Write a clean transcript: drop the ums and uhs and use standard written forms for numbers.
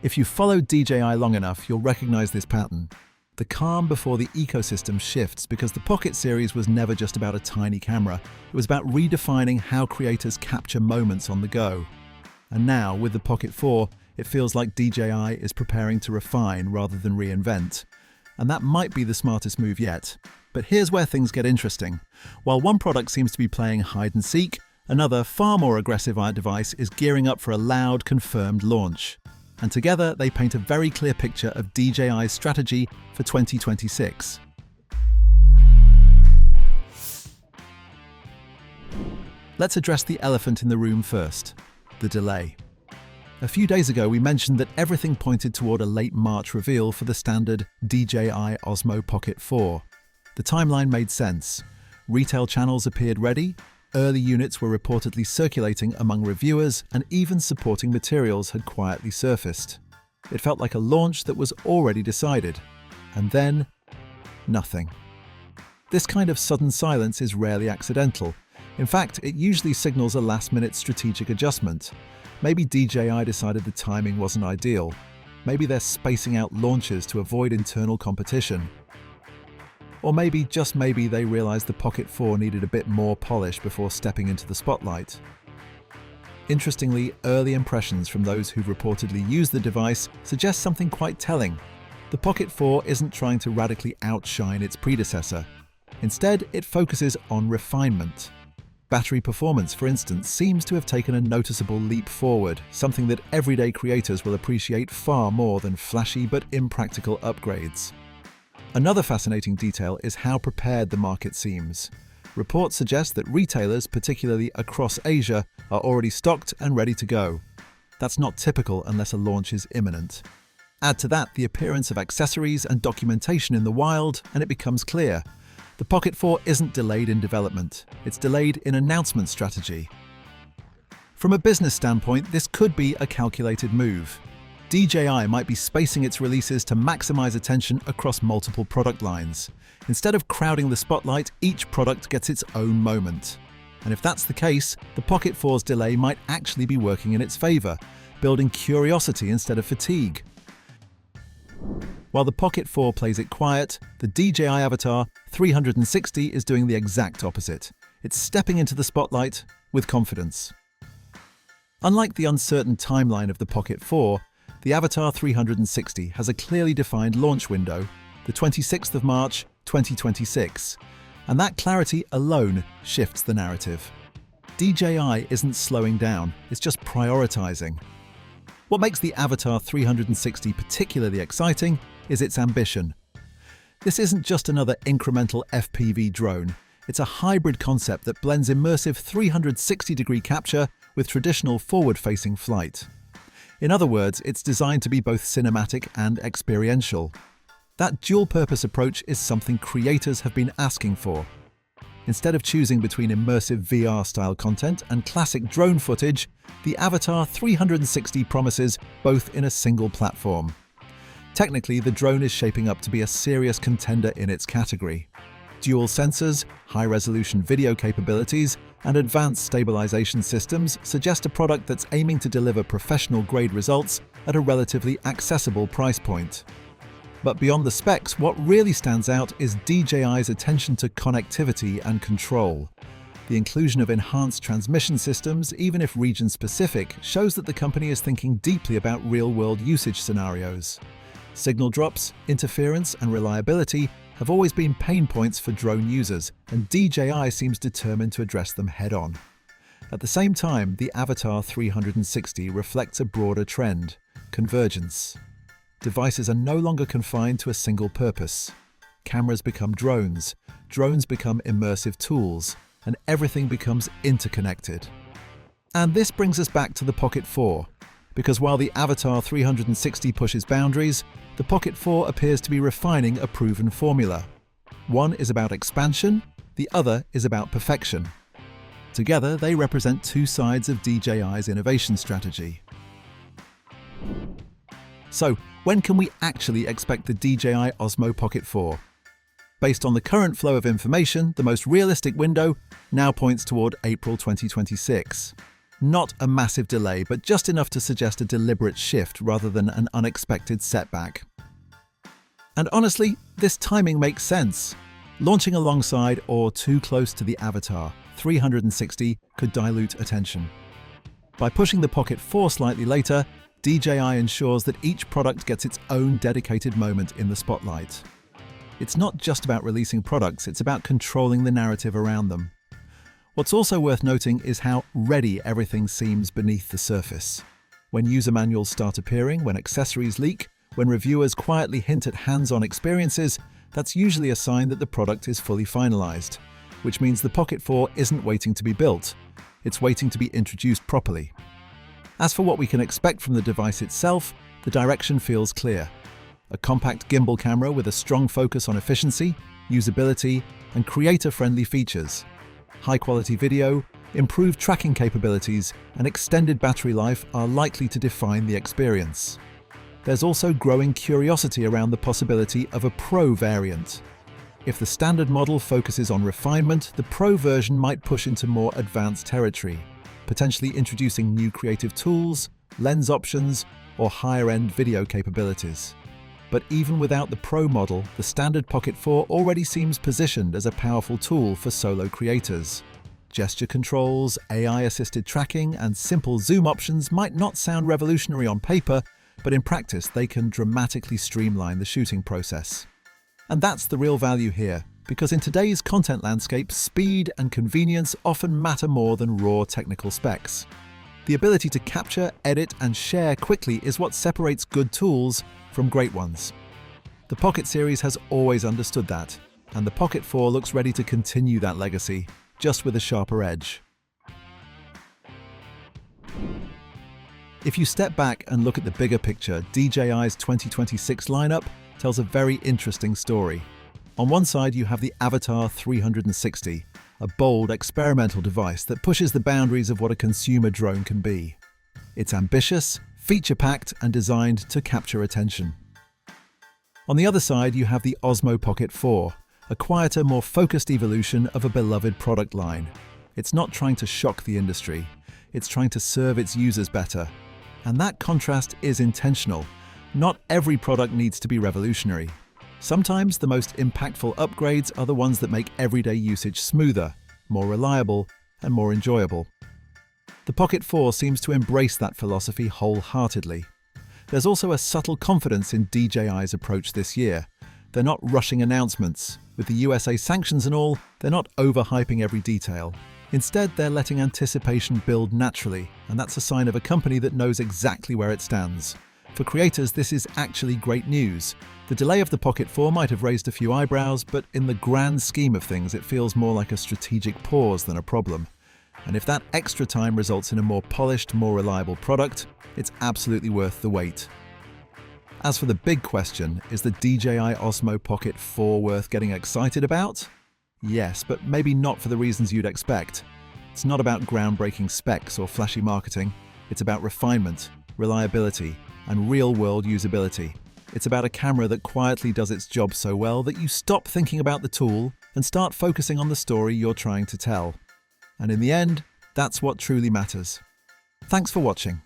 If you've followed DJI long enough, you'll recognize this pattern. The calm before the ecosystem shifts because the Pocket series was never just about a tiny camera. It was about redefining how creators capture moments on the go. And now, with the Pocket 4, it feels like DJI is preparing to refine rather than reinvent. And that might be the smartest move yet. But here's where things get interesting. While one product seems to be playing hide and seek, another, far more aggressive device is gearing up for a loud, confirmed launch. And together, they paint a very clear picture of DJI's strategy for 2026. Let's address the elephant in the room first, the delay. A few days ago, we mentioned that everything pointed toward a late March reveal for the standard DJI Osmo Pocket 4. The timeline made sense. Retail channels appeared ready, early units were reportedly circulating among reviewers, and even supporting materials had quietly surfaced. It felt like a launch that was already decided. And then, nothing. This kind of sudden silence is rarely accidental. In fact, it usually signals a last-minute strategic adjustment. Maybe DJI decided the timing wasn't ideal. Maybe they're spacing out launches to avoid internal competition. Or maybe, just maybe, they realized the Pocket 4 needed a bit more polish before stepping into the spotlight. Interestingly, early impressions from those who've reportedly used the device suggest something quite telling. The Pocket 4 isn't trying to radically outshine its predecessor. Instead, it focuses on refinement. Battery performance, for instance, seems to have taken a noticeable leap forward, something that everyday creators will appreciate far more than flashy but impractical upgrades. Another fascinating detail is how prepared the market seems. Reports suggest that retailers, particularly across Asia, are already stocked and ready to go. That's not typical unless a launch is imminent. Add to that the appearance of accessories and documentation in the wild, and it becomes clear. The Pocket 4 isn't delayed in development, it's delayed in announcement strategy. From a business standpoint, this could be a calculated move. DJI might be spacing its releases to maximize attention across multiple product lines. Instead of crowding the spotlight, each product gets its own moment. And if that's the case, the Pocket 4's delay might actually be working in its favor, building curiosity instead of fatigue. While the Pocket 4 plays it quiet, the DJI Avata 360 is doing the exact opposite. It's stepping into the spotlight with confidence. Unlike the uncertain timeline of the Pocket 4, the Avata 360 has a clearly defined launch window, the 26th of March, 2026, and that clarity alone shifts the narrative. DJI isn't slowing down, it's just prioritizing. What makes the Avata 360 particularly exciting is its ambition. This isn't just another incremental FPV drone, it's a hybrid concept that blends immersive 360-degree capture with traditional forward-facing flight. In other words, it's designed to be both cinematic and experiential. That dual-purpose approach is something creators have been asking for. Instead of choosing between immersive VR-style content and classic drone footage, the Avata 360 promises both in a single platform. Technically, the drone is shaping up to be a serious contender in its category. Dual sensors, high-resolution video capabilities, and advanced stabilization systems suggest a product that's aiming to deliver professional-grade results at a relatively accessible price point. But beyond the specs, what really stands out is DJI's attention to connectivity and control. The inclusion of enhanced transmission systems, even if region-specific, shows that the company is thinking deeply about real-world usage scenarios. Signal drops, interference, and reliability have always been pain points for drone users, and DJI seems determined to address them head-on. At the same time, the Avata 360 reflects a broader trend: convergence. Devices are no longer confined to a single purpose. Cameras become drones, drones become immersive tools, and everything becomes interconnected. And this brings us back to the Pocket 4, because while the Avata 360 pushes boundaries, the Pocket 4 appears to be refining a proven formula. One is about expansion, the other is about perfection. Together, they represent two sides of DJI's innovation strategy. So, when can we actually expect the DJI Osmo Pocket 4? Based on the current flow of information, the most realistic window now points toward April 2026. Not a massive delay, but just enough to suggest a deliberate shift rather than an unexpected setback. And honestly, this timing makes sense. Launching alongside or too close to the Avata 360 could dilute attention. By pushing the Pocket 4 slightly later, DJI ensures that each product gets its own dedicated moment in the spotlight. It's not just about releasing products, it's about controlling the narrative around them. What's also worth noting is how ready everything seems beneath the surface. When user manuals start appearing, when accessories leak, when reviewers quietly hint at hands-on experiences, that's usually a sign that the product is fully finalized, which means the Pocket 4 isn't waiting to be built, it's waiting to be introduced properly. As for what we can expect from the device itself, the direction feels clear. A compact gimbal camera with a strong focus on efficiency, usability, and creator-friendly features. High-quality video, improved tracking capabilities, and extended battery life are likely to define the experience. There's also growing curiosity around the possibility of a Pro variant. If the standard model focuses on refinement, the Pro version might push into more advanced territory, potentially introducing new creative tools, lens options, or higher-end video capabilities. But even without the Pro model, the standard Pocket 4 already seems positioned as a powerful tool for solo creators. Gesture controls, AI-assisted tracking, and simple zoom options might not sound revolutionary on paper, but in practice they can dramatically streamline the shooting process. And that's the real value here, because in today's content landscape, speed and convenience often matter more than raw technical specs. The ability to capture, edit, and share quickly is what separates good tools from great ones. The Pocket series has always understood that, and the Pocket 4 looks ready to continue that legacy, just with a sharper edge. If you step back and look at the bigger picture, DJI's 2026 lineup tells a very interesting story. On one side, you have the Avata 360, a bold experimental device that pushes the boundaries of what a consumer drone can be. It's ambitious, feature-packed, and designed to capture attention. On the other side, you have the Osmo Pocket 4, a quieter, more focused evolution of a beloved product line. It's not trying to shock the industry, it's trying to serve its users better. And that contrast is intentional. Not every product needs to be revolutionary. Sometimes the most impactful upgrades are the ones that make everyday usage smoother, more reliable, and more enjoyable. The Pocket 4 seems to embrace that philosophy wholeheartedly. There's also a subtle confidence in DJI's approach this year. They're not rushing announcements. With the USA sanctions and all, they're not overhyping every detail. Instead, they're letting anticipation build naturally, and that's a sign of a company that knows exactly where it stands. For creators, this is actually great news. The delay of the Pocket 4 might have raised a few eyebrows, but in the grand scheme of things, it feels more like a strategic pause than a problem. And if that extra time results in a more polished, more reliable product, it's absolutely worth the wait. As for the big question, is the DJI Osmo Pocket 4 worth getting excited about? Yes, but maybe not for the reasons you'd expect. It's not about groundbreaking specs or flashy marketing. It's about refinement, reliability, and real-world usability. It's about a camera that quietly does its job so well that you stop thinking about the tool and start focusing on the story you're trying to tell. And in the end, that's what truly matters. Thanks for watching.